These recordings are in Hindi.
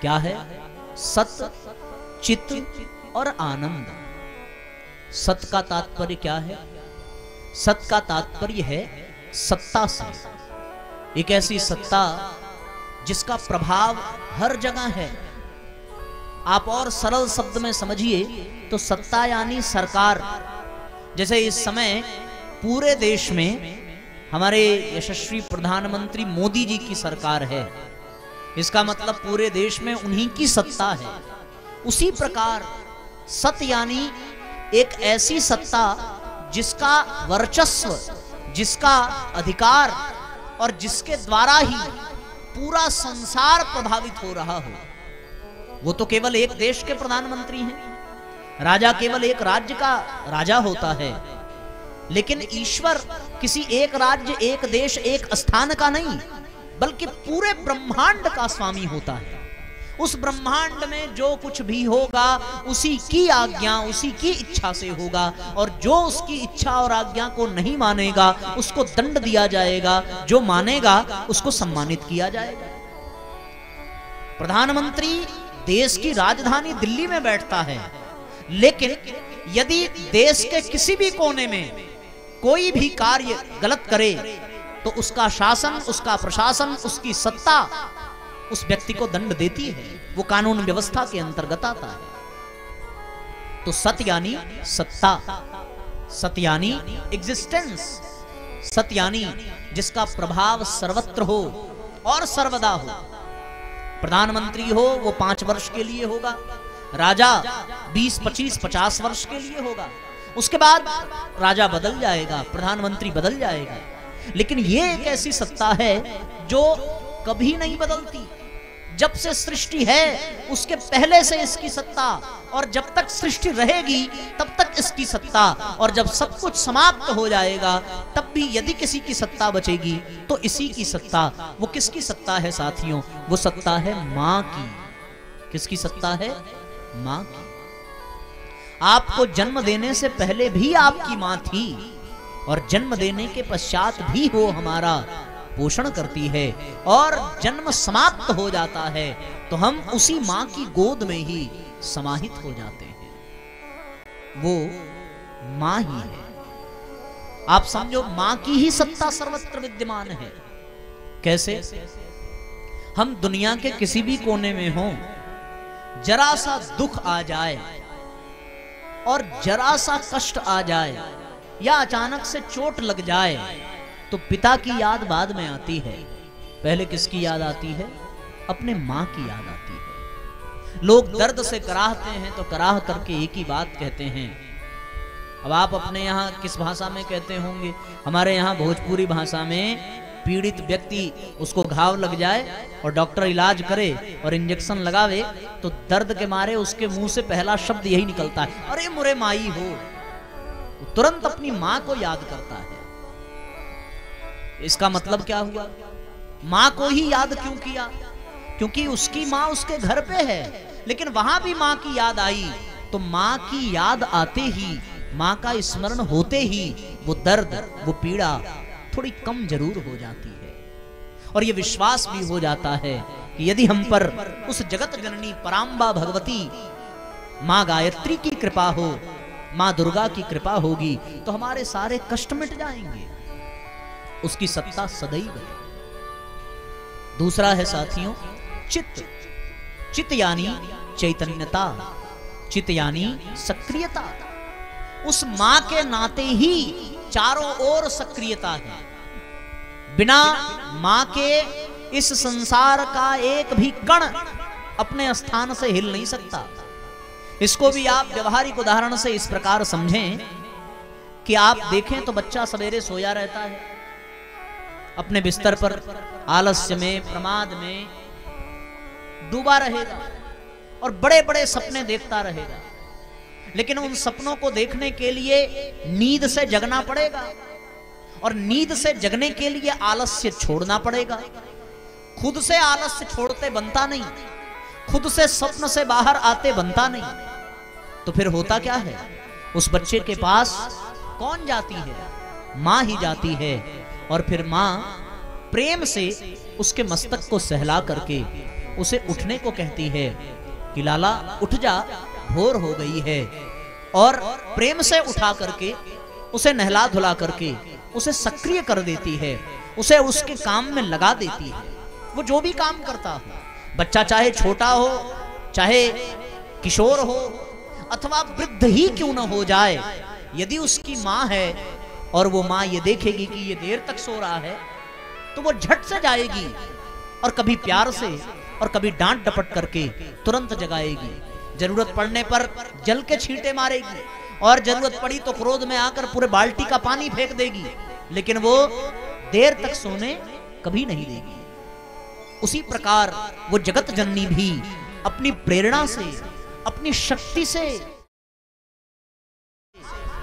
क्या है? सत, चित और आनंद। सत का तात्पर्य क्या है? सत का तात्पर्य है सत्ता से। एक ऐसी सत्ता जिसका प्रभाव हर जगह है। आप और सरल शब्द में समझिए तो सत्ता यानी सरकार। जैसे इस समय पूरे देश में हमारे यशस्वी प्रधानमंत्री मोदी जी की सरकार है, इसका मतलब पूरे देश में उन्हीं की सत्ता है। उसी प्रकार सत यानी एक ऐसी सत्ता जिसका वर्चस्व, जिसका अधिकार और जिसके द्वारा ही पूरा संसार प्रभावित हो रहा हो। वो तो केवल एक देश के प्रधानमंत्री हैं। राजा केवल एक राज्य का राजा होता है, लेकिन ईश्वर किसी एक राज्य, एक देश, एक स्थान का नहीं, बल्कि पूरे ब्रह्मांड का स्वामी होता है। उस ब्रह्मांड में जो कुछ भी होगा उसी की आज्ञा, उसी की इच्छा से होगा, और जो उसकी इच्छा और आज्ञा को नहीं मानेगा उसको दंड दिया जाएगा, जो मानेगा उसको सम्मानित किया जाएगा। प्रधानमंत्री देश की राजधानी दिल्ली में बैठता है, लेकिन यदि देश के किसी भी कोने में कोई भी कार्य गलत करे तो उसका शासन, उसका प्रशासन, उसकी सत्ता उस व्यक्ति को दंड देती है। वो कानून व्यवस्था के अंतर्गत आता है। तो सत यानी सत्ता, सत यानी एग्जिस्टेंस, सत यानी जिसका प्रभाव सर्वत्र हो और सर्वदा हो। प्रधानमंत्री हो वो 5 वर्ष के लिए होगा, राजा 20, 25, 50 वर्ष के लिए होगा। उसके बाद राजा बदल जाएगा, प्रधानमंत्री बदल जाएगा। लेकिन ये एक ऐसी सत्ता है जो कभी नहीं बदलती। जब से सृष्टि है उसके पहले से इसकी सत्ता, और जब तक सृष्टि रहेगी तब तक इसकी सत्ता, और जब सब कुछ समाप्त हो जाएगा तब भी यदि किसी की सत्ता बचेगी तो इसी की सत्ता। वो किसकी सत्ता है साथियों? वो सत्ता है मां की। किसकी सत्ता है? मां की। आपको जन्म देने से पहले भी आपकी मां थी, और जन्म देने के पश्चात भी वो हमारा पोषण करती है, और जन्म समाप्त हो जाता है तो हम उसी मां की गोद में ही समाहित हो जाते हैं। वो मां ही है। आप समझो, मां की ही सत्ता सर्वत्र विद्यमान है। कैसे? हम दुनिया के किसी भी कोने में हों, जरा सा दुख आ जाए और जरा सा कष्ट आ जाए या अचानक से चोट लग जाए तो पिता की याद बाद में आती है। पहले किसकी याद आती है? अपने मां की याद आती है। लोग दर्द से कराहते हैं तो कराह करके एक ही बात कहते हैं। अब आप अपने यहाँ किस भाषा में कहते होंगे? हमारे यहाँ भोजपुरी भाषा में पीड़ित व्यक्ति, उसको घाव लग जाए और डॉक्टर इलाज करे और इंजेक्शन लगावे तो दर्द के मारे उसके मुंह से पहला शब्द यही निकलता है, अरे मुरे माई हो। तुरंत अपनी मां को याद करता है। इसका मतलब क्या हुआ? मां को ही याद क्यों किया? क्योंकि उसकी मां उसके घर पे है, लेकिन वहां भी मां की याद आई तो मां की याद आते ही, मां का स्मरण होते ही वो दर्द, वो पीड़ा थोड़ी कम जरूर हो जाती है। और ये विश्वास भी हो जाता है कि यदि हम पर उस जगत जननी पराम्बा भगवती मां गायत्री की कृपा हो, मां दुर्गा की कृपा होगी तो हमारे सारे कष्ट मिट जाएंगे। उसकी सत्ता सदैव है। दूसरा है साथियों चित्त। चित्त यानी चैतन्यता, चित्त यानी सक्रियता। उस मां के नाते ही चारों ओर सक्रियता है। बिना मां के इस संसार का एक भी कण अपने स्थान से हिल नहीं सकता। इसको भी आप व्यवहारिक उदाहरण से इस प्रकार समझें कि आप देखें तो बच्चा सवेरे सोया रहता है अपने बिस्तर पर, आलस्य में, प्रमाद में डूबा रहेगा और बड़े बड़े सपने देखता रहेगा। लेकिन उन सपनों को देखने के लिए नींद से जगना पड़ेगा, और नींद से जगने के लिए आलस्य छोड़ना पड़ेगा। खुद से आलस्य छोड़ते बनता नहीं, खुद से स्वप्न से बाहर आते बनता नहीं। तो फिर होता क्या है? उस बच्चे के पास कौन जाती है? मां ही जाती है। और फिर मां प्रेम से उसके मस्तक को सहला करके उसे उठने को कहती है कि लाला उठ जा, भोर हो गई है, और प्रेम से उठा करके उसे नहला धुला करके उसे सक्रिय कर देती है, उसे उसके काम में लगा देती है। वो जो भी काम करता हो, बच्चा चाहे छोटा हो, चाहे किशोर हो, अथवा वृद्ध ही क्यों न हो जाए, यदि उसकी माँ है और वो माँ ये देखेगी कि ये देर तक सो रहा है, तो वो झट से जाएगी और कभी प्यार से और कभी डांट डपट करके तुरंत जगाएगी। जरूरत पड़ने पर जल के छींटे मारेगी, और जरूरत पड़ी तो क्रोध में आकर पूरे बाल्टी का पानी फेंक देगी, लेकिन वो देर तक सोने कभी नहीं देगी। उसी प्रकार वो जगत जननी भी अपनी प्रेरणा से, अपनी शक्ति से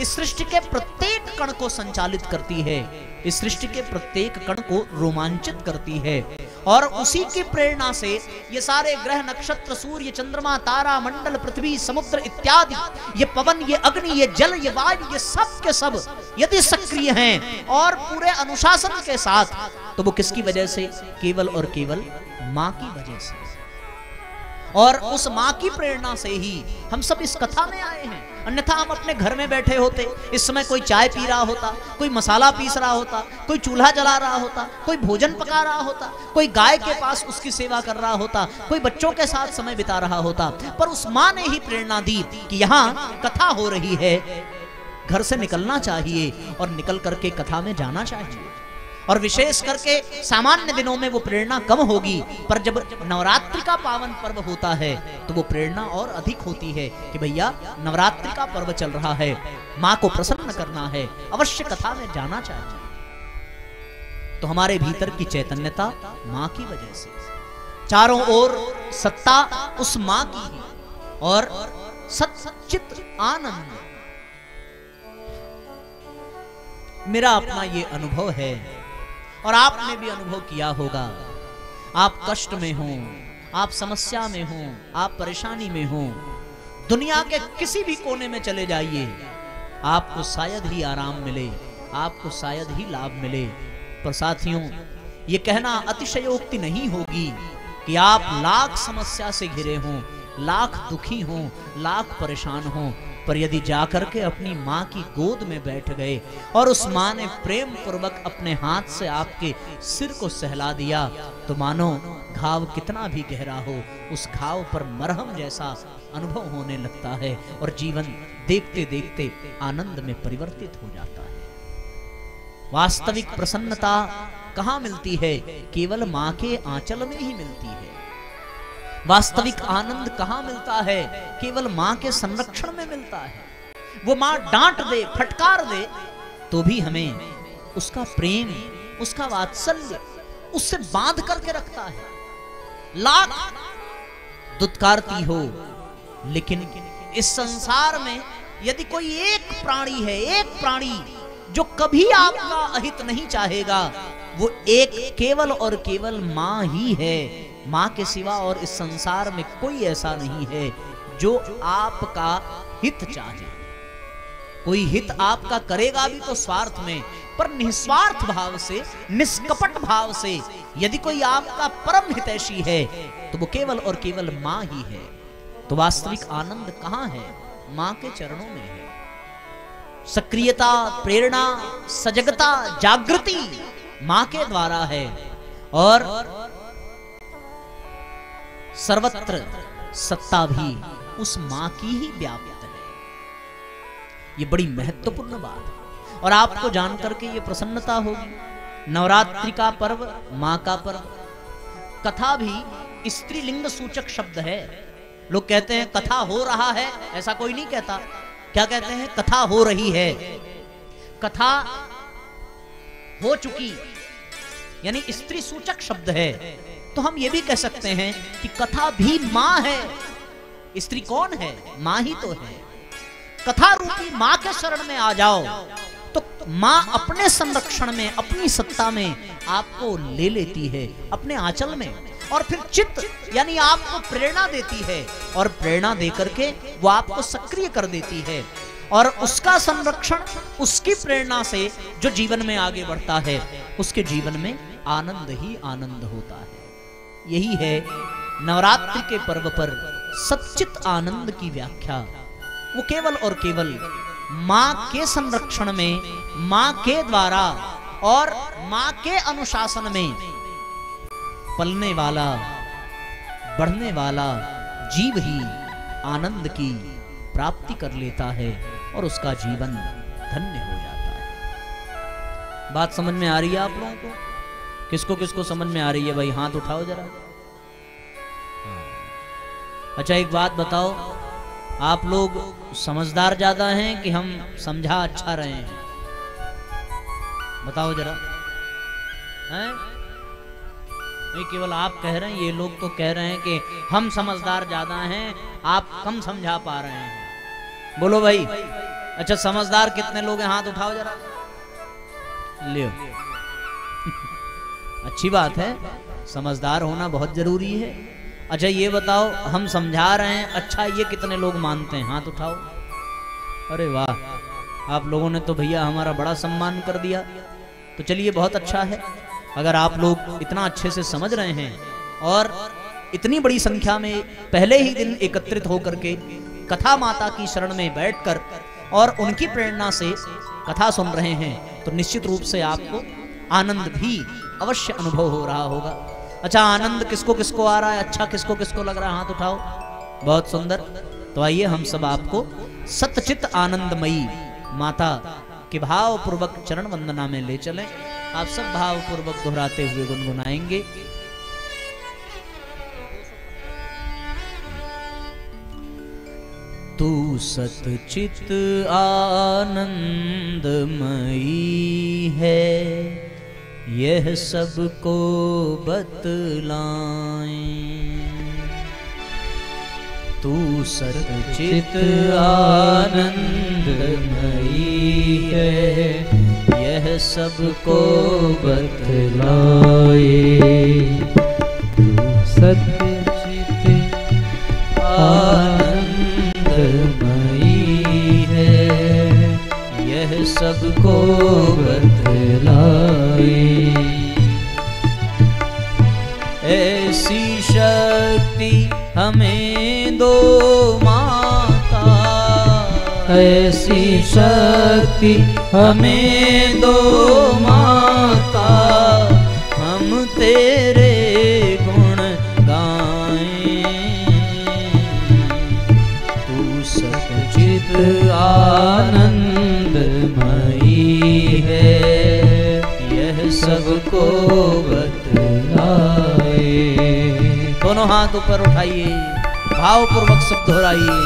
इस सृष्टि के प्रत्येक कण को संचालित करती है, इस सृष्टि के प्रत्येक कण को रोमांचित करती है, और उसी की प्रेरणा से ये सारे ग्रह, नक्षत्र, सूर्य, चंद्रमा, तारा मंडल, पृथ्वी, समुद्र इत्यादि, ये पवन, ये अग्नि, ये जल, ये वायु, ये सब के सब यदि सक्रिय हैं और पूरे अनुशासन के साथ, तो वो किसकी वजह से? केवल और केवल माँ की वजह से। और उस माँ की प्रेरणा से ही हम सब इस कथा में आए हैं, अन्यथा हम अपने घर में बैठे होते, इस समय कोई चाय पी रहा होता, कोई मसाला पीस रहा होता, कोई चूल्हा जला रहा होता, कोई भोजन पका रहा होता, कोई गाय के पास उसकी सेवा कर रहा होता, कोई बच्चों के साथ समय बिता रहा होता। पर उस माँ ने ही प्रेरणा दी कि यहाँ कथा हो रही है, घर से निकलना चाहिए और निकल करके कथा में जाना चाहिए। और विशेष करके सामान्य दिनों में वो प्रेरणा कम होगी, पर जब नवरात्रि का पावन पर्व होता है तो वो प्रेरणा और अधिक होती है कि भैया नवरात्रि का पर्व चल रहा है, माँ को प्रसन्न करना है, अवश्य कथा में जाना चाहिए। तो हमारे भीतर की चैतन्यता माँ की वजह से, चारों ओर सत्ता उस माँ की ही, और सच्चित आनंद। मेरा अपना ये अनुभव है और आपने भी अनुभव किया होगा। आप कष्ट में हो, आप समस्या में हो, आप परेशानी में हो, दुनिया के किसी भी कोने में चले जाइए, आपको शायद ही आराम मिले, आपको शायद ही लाभ मिले। पर साथियों, ये कहना अतिशयोक्ति नहीं होगी कि आप लाख समस्या से घिरे हों, लाख दुखी हों, लाख परेशान हों, पर यदि जाकर के अपनी माँ की गोद में बैठ गए और उस माँ ने प्रेम पूर्वक अपने हाथ से आपके सिर को सहला दिया, तो मानो घाव कितना भी गहरा हो, उस घाव पर मरहम जैसा अनुभव होने लगता है और जीवन देखते देखते आनंद में परिवर्तित हो जाता है। वास्तविक प्रसन्नता कहाँ मिलती है? केवल माँ के आंचल में ही मिलती है। वास्तविक आनंद कहाँ मिलता है? केवल माँ के संरक्षण में मिलता है। वो माँ डांट दे, फटकार दे, तो भी हमें उसका प्रेम, उसका वात्सल्य उससे बांध करके रखता है। लाख दुत्कारती हो, लेकिन इस संसार में यदि कोई एक प्राणी है, एक प्राणी जो कभी आपका अहित नहीं चाहेगा, वो एक केवल और केवल माँ ही है। माँ के सिवा और इस संसार में कोई ऐसा नहीं है जो आपका हित चाहे। कोई हित आपका करेगा भी तो स्वार्थ में, पर निस्वार्थ भाव से, निष्कपट भाव से यदि कोई आपका परम हितैषी है तो वो केवल और केवल माँ ही है। तो वास्तविक आनंद कहाँ है? माँ के चरणों में है। सक्रियता, प्रेरणा, सजगता, जागृति माँ के द्वारा है, और सर्वत्र सत्ता भी उस माँ की ही व्याप्त है। ये बड़ी महत्वपूर्ण बात है और आपको जानकर के ये प्रसन्नता होगी। नवरात्रि का पर्व, माँ का पर्व। कथा भी स्त्रीलिंग सूचक शब्द है। लोग कहते हैं कथा हो रहा है, ऐसा कोई नहीं कहता। क्या कहते हैं? कथा हो रही है। कथा हो चुकी यानी स्त्री सूचक शब्द है। तो हम ये भी कह सकते हैं कि कथा भी माँ है। स्त्री कौन है? माँ ही तो है। कथा रूपी माँ के शरण में आ जाओ तो माँ अपने संरक्षण में, अपनी सत्ता में आपको ले लेती है, अपने आंचल में, और फिर चित्त यानी आपको प्रेरणा देती है, और प्रेरणा देकर के वो आपको सक्रिय कर देती है, और उसका संरक्षण, उसकी प्रेरणा से जो जीवन में आगे बढ़ता है, उसके जीवन में आनंद ही आनंद होता है। यही है नवरात्रि के पर्व पर सच्चित आनंद की व्याख्या वो केवल और केवल मां के संरक्षण में, मां के द्वारा और मां के अनुशासन में पलने वाला, बढ़ने वाला जीव ही आनंद की प्राप्ति कर लेता है और उसका जीवन धन्य हो जाता है। बात समझ में आ रही है आप लोगों को? किसको किसको समझ में आ रही है भाई? हाथ उठाओ जरा। अच्छा एक बात बताओ, आप लोग समझदार ज्यादा हैं कि हम समझा अच्छा रहे हैं? बताओ जरा। हैं? नहीं, केवल आप कह रहे हैं, ये लोग तो कह रहे हैं कि हम समझदार ज्यादा हैं, आप कम समझा पा रहे हैं। बोलो भाई। अच्छा समझदार कितने लोग हैं? हाथ उठाओ जरा। ले अच्छी बात है, समझदार होना बहुत जरूरी है। अच्छा ये बताओ, हम समझा रहे हैं अच्छा, ये कितने लोग मानते हैं? हाथ उठाओ। अरे वाह, आप लोगों ने तो भैया हमारा बड़ा सम्मान कर दिया। तो चलिए बहुत अच्छा है, अगर आप लोग इतना अच्छे से समझ रहे हैं और इतनी बड़ी संख्या में पहले ही दिन एकत्रित होकर के कथा माता की शरण में बैठकर और उनकी प्रेरणा से कथा सुन रहे हैं, तो निश्चित रूप से आपको आनंद भी अवश्य अनुभव हो रहा होगा। अच्छा आनंद किसको किसको आ रहा है? अच्छा किसको किसको लग रहा है? हाथ उठाओ। बहुत सुंदर। तो आइए हम सब आपको सतचित आनंदमयी माता के भाव पूर्वक चरण वंदना में ले चलें। आप सब भाव पूर्वक दोहराते हुए गुनगुनाएंगे। तू सतचित आनंदमयी है, यह सबको बतलाएं। तू सतचित आनंदमयी है, यह सबको बतलाए। तू सतचित आनंदमयी है, यह सबको बतलाए। ऐसी शक्ति हमें दो माता, ऐसी शक्ति हमें दो माता, हम तेरे गुण गाएं। तू सच्चित आनंदमयी है, यह सबको बतलाए। दोनों हाथ ऊपर उठाइए, भाव पूर्वक सब दोहराइए।